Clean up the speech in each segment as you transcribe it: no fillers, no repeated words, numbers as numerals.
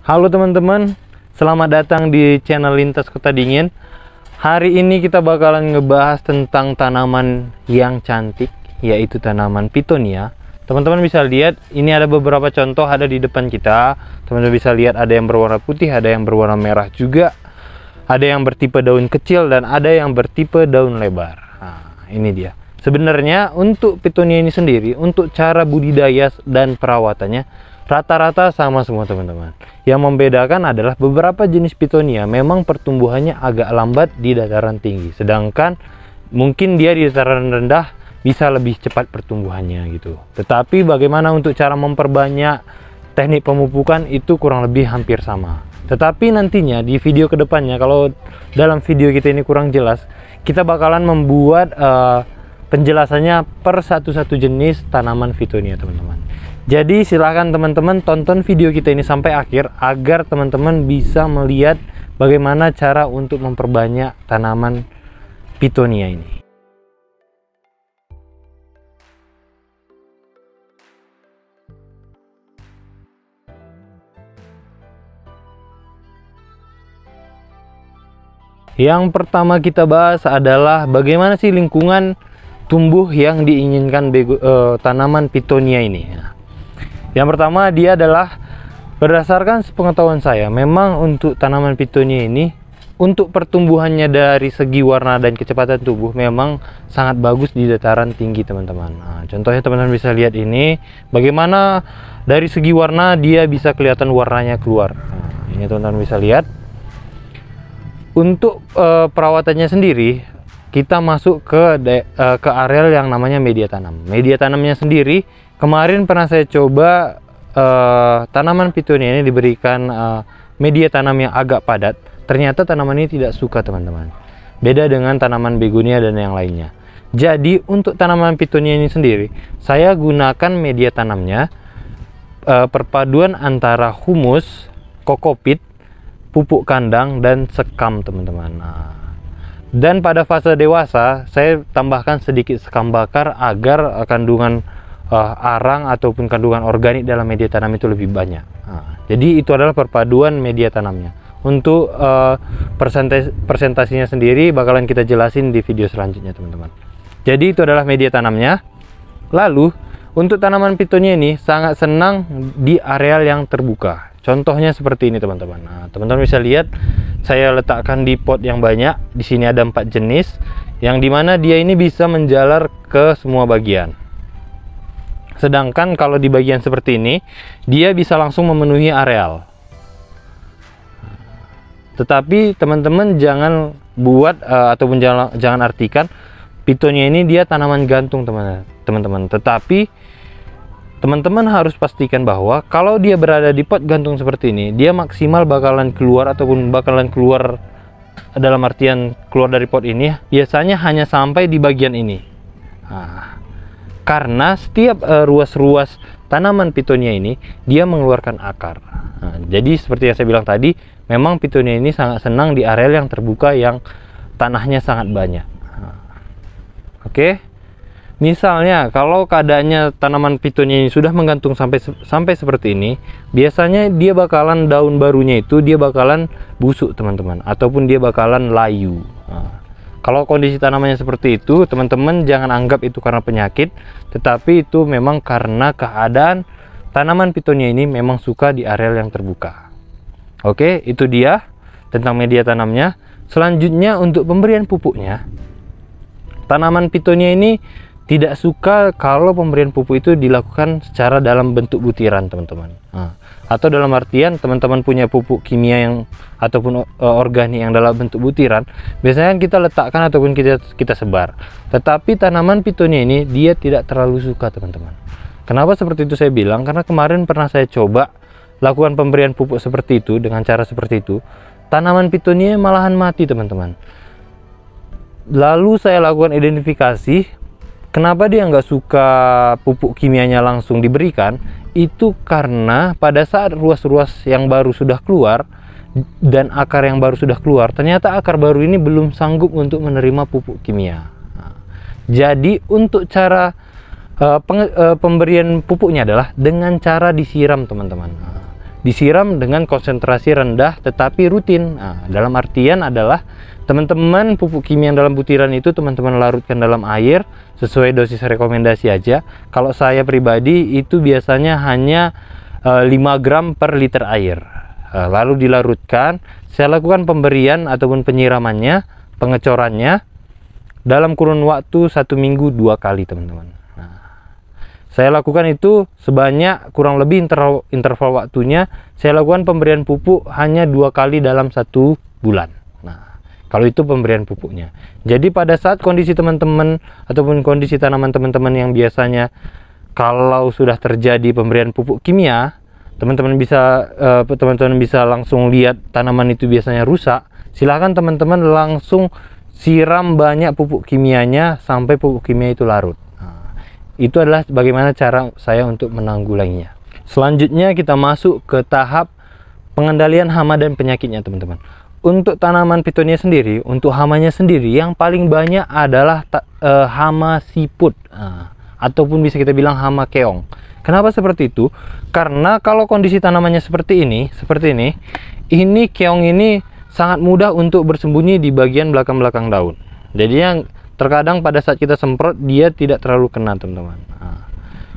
Halo teman-teman, selamat datang di channel Lintas Kota Dingin. Hari ini kita bakalan ngebahas tentang tanaman yang cantik, yaitu tanaman Petunia. Teman-teman bisa lihat, ini ada beberapa contoh ada di depan kita. Teman-teman bisa lihat ada yang berwarna putih, ada yang berwarna merah juga. Ada yang bertipe daun kecil dan ada yang bertipe daun lebar. Nah, ini dia. Sebenarnya untuk Petunia ini sendiri, untuk cara budidaya dan perawatannya rata-rata sama semua teman-teman. Yang membedakan adalah beberapa jenis Petunia memang pertumbuhannya agak lambat di dataran tinggi, sedangkan mungkin dia di dataran rendah bisa lebih cepat pertumbuhannya gitu. Tetapi bagaimana untuk cara memperbanyak, teknik pemupukan itu kurang lebih hampir sama. Tetapi nantinya di video kedepannya, kalau dalam video kita ini kurang jelas, kita bakalan membuat penjelasannya per satu-satu jenis tanaman Petunia teman-teman. Jadi silahkan teman-teman tonton video kita ini sampai akhir agar teman-teman bisa melihat bagaimana cara untuk memperbanyak tanaman Petunia ini. Yang pertama kita bahas adalah bagaimana sih lingkungan tumbuh yang diinginkan tanaman Petunia ini. Yang pertama dia adalah, berdasarkan sepengetahuan saya, memang untuk tanaman Petunia ini untuk pertumbuhannya dari segi warna dan kecepatan tubuh memang sangat bagus di dataran tinggi teman-teman. Nah, contohnya teman-teman bisa lihat ini bagaimana dari segi warna dia bisa kelihatan warnanya keluar. Nah, ini teman-teman bisa lihat. Untuk perawatannya sendiri kita masuk ke areal yang namanya media tanam. Media tanamnya sendiri kemarin pernah saya coba, tanaman Petunia ini diberikan media tanam yang agak padat. Ternyata tanaman ini tidak suka teman-teman. Beda dengan tanaman begonia dan yang lainnya. Jadi untuk tanaman Petunia ini sendiri saya gunakan media tanamnya perpaduan antara humus, kokopit, pupuk kandang dan sekam teman-teman. Dan pada fase dewasa saya tambahkan sedikit sekam bakar agar kandungan arang ataupun kandungan organik dalam media tanam itu lebih banyak. Jadi itu adalah perpaduan media tanamnya. Untuk persentasinya sendiri bakalan kita jelasin di video selanjutnya teman-teman. Jadi itu adalah media tanamnya. Lalu untuk tanaman Petunia ini sangat senang di areal yang terbuka. Contohnya seperti ini teman-teman. Nah, teman-teman bisa lihat saya letakkan di pot yang banyak. Di sini ada 4 jenis, yang dimana dia ini bisa menjalar ke semua bagian. Sedangkan kalau di bagian seperti ini, dia bisa langsung memenuhi areal. Tetapi teman-teman jangan buat ataupun jangan artikan Petunia ini dia tanaman gantung teman-teman. Tetapi teman-teman harus pastikan bahwa kalau dia berada di pot gantung seperti ini, dia maksimal bakalan keluar ataupun bakalan keluar dalam artian keluar dari pot ini biasanya hanya sampai di bagian ini. Karena setiap ruas-ruas tanaman Petunia ini dia mengeluarkan akar. Jadi seperti yang saya bilang tadi, memang Petunia ini sangat senang di areal yang terbuka yang tanahnya sangat banyak. Oke. Misalnya kalau keadaannya tanaman Petunia ini sudah menggantung sampai seperti ini, biasanya dia bakalan daun barunya itu dia bakalan busuk teman-teman, ataupun dia bakalan layu. Kalau kondisi tanamannya seperti itu, teman-teman jangan anggap itu karena penyakit, tetapi itu memang karena keadaan tanaman Petunia ini memang suka di areal yang terbuka. Oke, itu dia tentang media tanamnya. Selanjutnya untuk pemberian pupuknya, tanaman Petunia ini tidak suka kalau pemberian pupuk itu dilakukan secara dalam bentuk butiran teman-teman. Atau dalam artian teman-teman punya pupuk kimia yang ataupun organik yang dalam bentuk butiran, biasanya kita letakkan ataupun kita sebar. Tetapi tanaman Petunia ini dia tidak terlalu suka teman-teman. Kenapa seperti itu saya bilang? Karena kemarin pernah saya coba lakukan pemberian pupuk seperti itu dengan cara seperti itu, tanaman Petunia malahan mati teman-teman. Lalu saya lakukan identifikasi. Kenapa dia nggak suka pupuk kimianya langsung diberikan? Itu karena pada saat ruas-ruas yang baru sudah keluar dan akar yang baru sudah keluar, ternyata akar baru ini belum sanggup untuk menerima pupuk kimia. Jadi untuk cara pemberian pupuknya adalah dengan cara disiram teman-teman. disiram dengan konsentrasi rendah tetapi rutin. Nah, dalam artian adalah teman-teman pupuk kimia dalam butiran itu teman-teman larutkan dalam air sesuai dosis rekomendasi aja. Kalau saya pribadi itu biasanya hanya 5 gram per liter air. Lalu dilarutkan, saya lakukan pemberian ataupun penyiramannya, pengecorannya dalam kurun waktu 1 minggu 2 kali, teman-teman. Saya lakukan itu sebanyak kurang lebih interval waktunya saya lakukan pemberian pupuk hanya 2 kali dalam 1 bulan. Nah, kalau itu pemberian pupuknya. Jadi pada saat kondisi teman-teman ataupun kondisi tanaman teman-teman yang biasanya kalau sudah terjadi pemberian pupuk kimia, teman-teman bisa langsung lihat tanaman itu biasanya rusak. Silahkan teman-teman langsung siram banyak pupuk kimianya sampai pupuk kimia itu larut. Itu adalah bagaimana cara saya untuk menanggulanginya. Selanjutnya kita masuk ke tahap pengendalian hama dan penyakitnya, teman-teman. Untuk tanaman pitonia sendiri, untuk hamanya sendiri yang paling banyak adalah hama siput, ataupun bisa kita bilang hama keong. Kenapa seperti itu? Karena kalau kondisi tanamannya seperti ini, keong ini sangat mudah untuk bersembunyi di bagian belakang-belakang daun. Jadi yang terkadang pada saat kita semprot dia tidak terlalu kena, teman-teman.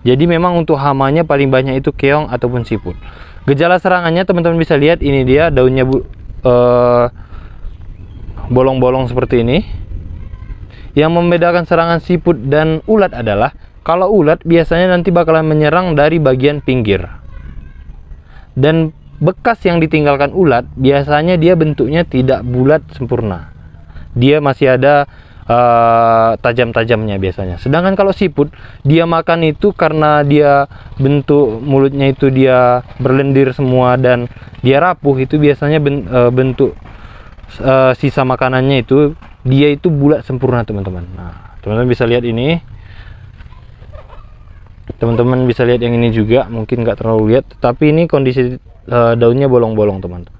Jadi memang untuk hamanya paling banyak itu keong ataupun siput. Gejala serangannya teman-teman bisa lihat, ini dia daunnya bolong-bolong seperti ini. Yang membedakan serangan siput dan ulat adalah kalau ulat biasanya nanti bakalan menyerang dari bagian pinggir. Dan bekas yang ditinggalkan ulat biasanya dia bentuknya tidak bulat sempurna. Dia masih ada tajam-tajamnya biasanya. Sedangkan kalau siput, dia makan itu karena dia bentuk mulutnya itu dia berlendir semua dan dia rapuh, itu biasanya bentuk sisa makanannya itu dia itu bulat sempurna, teman-teman. Nah, teman-teman bisa lihat ini. Teman-teman bisa lihat yang ini juga, mungkin nggak terlalu lihat, tapi ini kondisi daunnya bolong-bolong, teman-teman.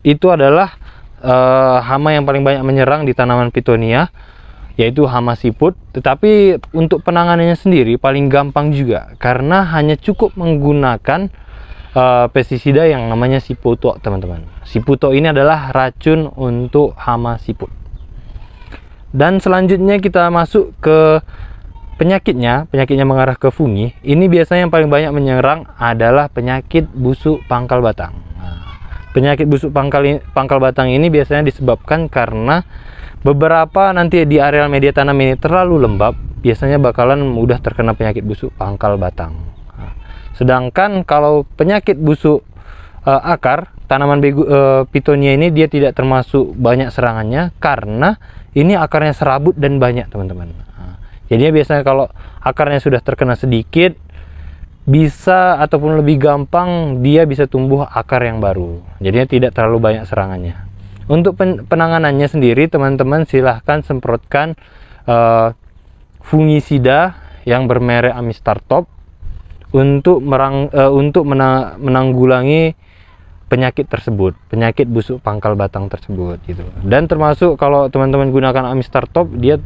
Itu adalah hama yang paling banyak menyerang di tanaman pitonia, yaitu hama siput. Tetapi untuk penanganannya sendiri paling gampang juga, karena hanya cukup menggunakan pestisida yang namanya Siputo, teman-teman. Siputo ini adalah racun untuk hama siput. Dan selanjutnya kita masuk ke penyakitnya mengarah ke fungi. Ini biasanya yang paling banyak menyerang adalah penyakit busuk pangkal batang. Penyakit busuk pangkal batang ini biasanya disebabkan karena beberapa nanti di areal media tanam ini terlalu lembab, biasanya bakalan mudah terkena penyakit busuk pangkal batang. Sedangkan kalau penyakit busuk akar, tanaman pitonia ini dia tidak termasuk banyak serangannya karena ini akarnya serabut dan banyak, teman-teman. Jadinya biasanya kalau akarnya sudah terkena sedikit, bisa ataupun lebih gampang dia bisa tumbuh akar yang baru. Jadinya tidak terlalu banyak serangannya. Untuk penanganannya sendiri, teman-teman silahkan semprotkan fungisida yang bermerek Amistar Top untuk menanggulangi penyakit tersebut, penyakit busuk pangkal batang tersebut gitu. Dan termasuk kalau teman-teman gunakan Amistar Top, dia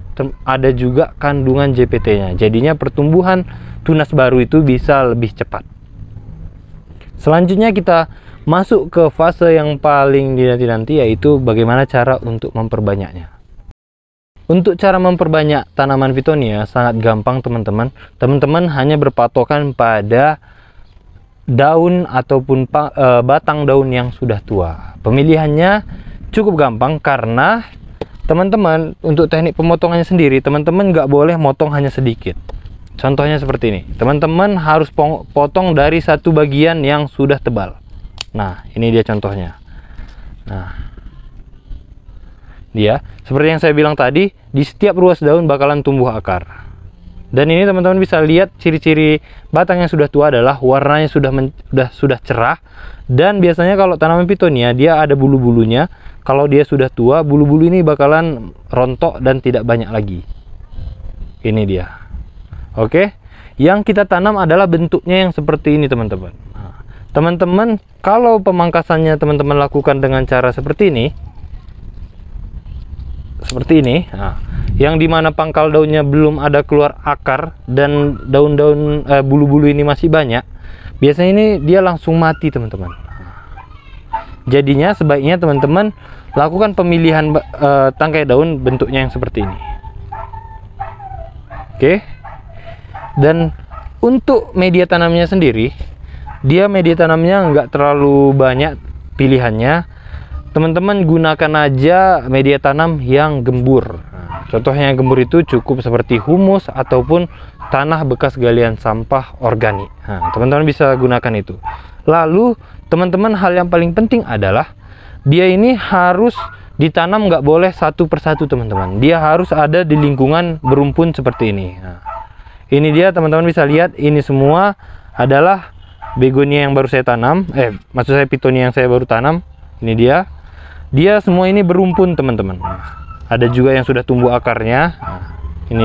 ada juga kandungan JPT-nya. Jadinya pertumbuhan tunas baru itu bisa lebih cepat. Selanjutnya kita masuk ke fase yang paling dinanti-nanti, yaitu bagaimana cara untuk memperbanyaknya. Untuk cara memperbanyak tanaman pitonia sangat gampang, teman-teman. Teman-teman hanya berpatokan pada daun ataupun batang daun yang sudah tua. Pemilihannya cukup gampang karena teman-teman untuk teknik pemotongannya sendiri, teman-teman nggak boleh motong hanya sedikit. Contohnya seperti ini, teman-teman harus potong dari satu bagian yang sudah tebal. Nah, ini dia contohnya. Nah, dia seperti yang saya bilang tadi, di setiap ruas daun bakalan tumbuh akar. Dan ini teman-teman bisa lihat ciri-ciri batang yang sudah tua adalah warnanya sudah cerah, dan biasanya kalau tanaman pitonia dia ada bulu-bulunya. Kalau dia sudah tua, bulu-bulu ini bakalan rontok dan tidak banyak lagi. Ini dia. Oke, yang kita tanam adalah bentuknya yang seperti ini, teman-teman. Teman-teman, kalau pemangkasannya teman-teman lakukan dengan cara seperti ini, nah, yang dimana pangkal daunnya belum ada keluar akar dan daun-daun bulu-bulu ini masih banyak, biasanya ini dia langsung mati, teman-teman. Jadinya sebaiknya teman-teman lakukan pemilihan tangkai daun bentuknya yang seperti ini. Oke. Dan untuk media tanamnya sendiri, dia media tanamnya nggak terlalu banyak pilihannya. Teman-teman gunakan aja media tanam yang gembur. Contohnya yang gembur itu cukup seperti humus ataupun tanah bekas galian sampah organik. Teman-teman bisa gunakan itu. Lalu teman-teman, hal yang paling penting adalah dia ini harus ditanam, nggak boleh satu persatu teman-teman. Dia harus ada di lingkungan berumpun seperti ini. Ini dia teman-teman bisa lihat, ini semua adalah begonia yang baru saya tanam. Maksud saya pitonia yang saya baru tanam. Ini dia semua ini berumpun teman-teman. Ada juga yang sudah tumbuh akarnya. Ini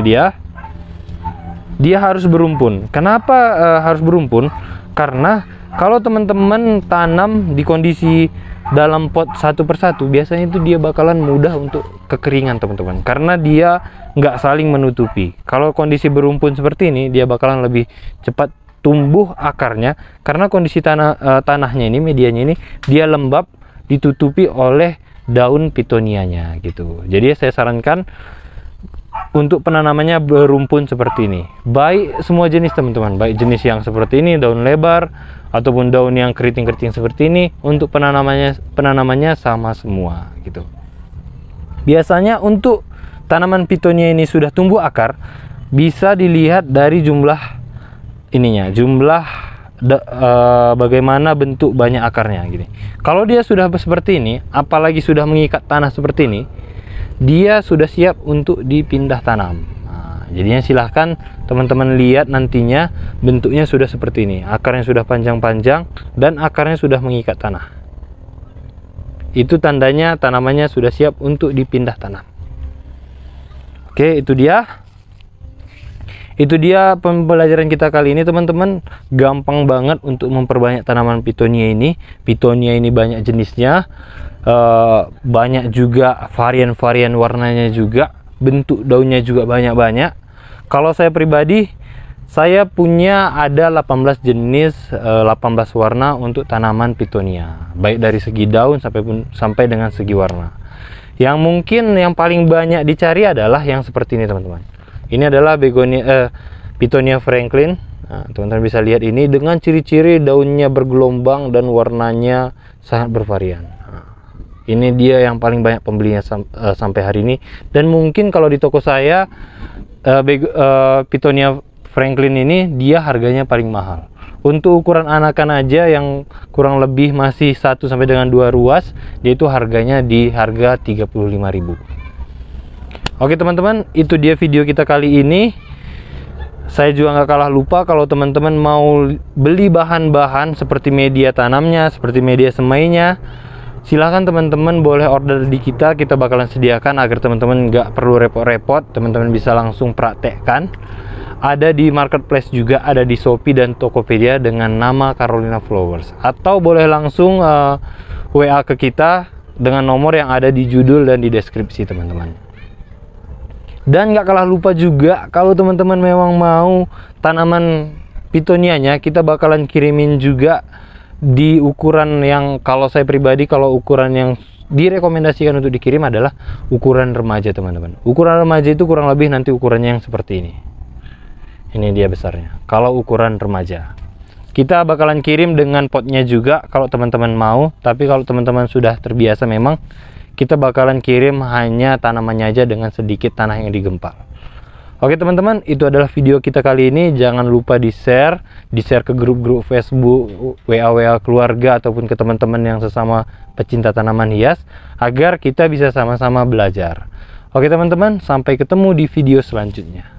dia harus berumpun. Kenapa harus berumpun? Karena kalau teman-teman tanam di kondisi dalam pot satu persatu, biasanya itu dia bakalan mudah untuk kekeringan teman-teman, karena dia nggak saling menutupi. Kalau kondisi berumpun seperti ini, dia bakalan lebih cepat tumbuh akarnya, karena kondisi tanahnya ini, medianya ini, dia lembab, ditutupi oleh daun pitonianya gitu. Jadi saya sarankan untuk penanamannya berumpun seperti ini. Baik semua jenis teman-teman, baik jenis yang seperti ini daun lebar ataupun daun yang keriting-keriting seperti ini, untuk penanamannya sama semua gitu. Biasanya untuk tanaman pitonia ini sudah tumbuh akar, bisa dilihat dari jumlah ininya, bagaimana bentuk banyak akarnya gini. Kalau dia sudah seperti ini, apalagi sudah mengikat tanah seperti ini, dia sudah siap untuk dipindah tanam. Jadinya silahkan teman-teman lihat nantinya bentuknya sudah seperti ini, akarnya sudah panjang-panjang dan akarnya sudah mengikat tanah. Itu tandanya tanamannya sudah siap untuk dipindah tanam. Oke, itu dia pembelajaran kita kali ini teman-teman. Gampang banget untuk memperbanyak tanaman pitonia ini. Pitonia ini banyak jenisnya, banyak juga varian-varian warnanya juga, bentuk daunnya juga banyak-banyak. Kalau saya pribadi, saya punya ada 18 jenis, 18 warna untuk tanaman pitonia, baik dari segi daun sampai dengan segi warna. Yang mungkin yang paling banyak dicari adalah yang seperti ini teman-teman. Ini adalah begonia Pitonia Franklin. Teman-teman bisa lihat ini dengan ciri-ciri daunnya bergelombang dan warnanya sangat bervarian. Ini dia yang paling banyak pembelinya sampai hari ini. Dan mungkin kalau di toko saya Pitonia Franklin ini dia harganya paling mahal. Untuk ukuran anakan aja yang kurang lebih masih 1 sampai dengan 2 ruas, dia itu harganya di harga 35.000. Oke teman-teman, itu dia video kita kali ini. Saya juga nggak kalah lupa, kalau teman-teman mau beli bahan-bahan seperti media tanamnya, seperti media semainya, silahkan teman-teman boleh order di kita bakalan sediakan agar teman-teman nggak perlu repot-repot, teman-teman bisa langsung praktekkan. Ada di marketplace juga, ada di Shopee dan Tokopedia dengan nama Carolina Flowers, atau boleh langsung WA ke kita dengan nomor yang ada di judul dan di deskripsi teman-teman. Dan nggak kalah lupa juga, kalau teman-teman memang mau tanaman pitonianya, kita bakalan kirimin juga di ukuran yang, kalau saya pribadi, kalau ukuran yang direkomendasikan untuk dikirim adalah ukuran remaja teman-teman. Ukuran remaja itu kurang lebih nanti ukurannya yang seperti ini. Ini dia besarnya. Kalau ukuran remaja, kita bakalan kirim dengan potnya juga kalau teman-teman mau. Tapi kalau teman-teman sudah terbiasa, memang kita bakalan kirim hanya tanamannya aja dengan sedikit tanah yang digempal. Oke teman-teman, itu adalah video kita kali ini. Jangan lupa di share ke grup-grup Facebook, WA keluarga, ataupun ke teman-teman yang sesama pecinta tanaman hias, agar kita bisa sama-sama belajar. Oke teman-teman, sampai ketemu di video selanjutnya.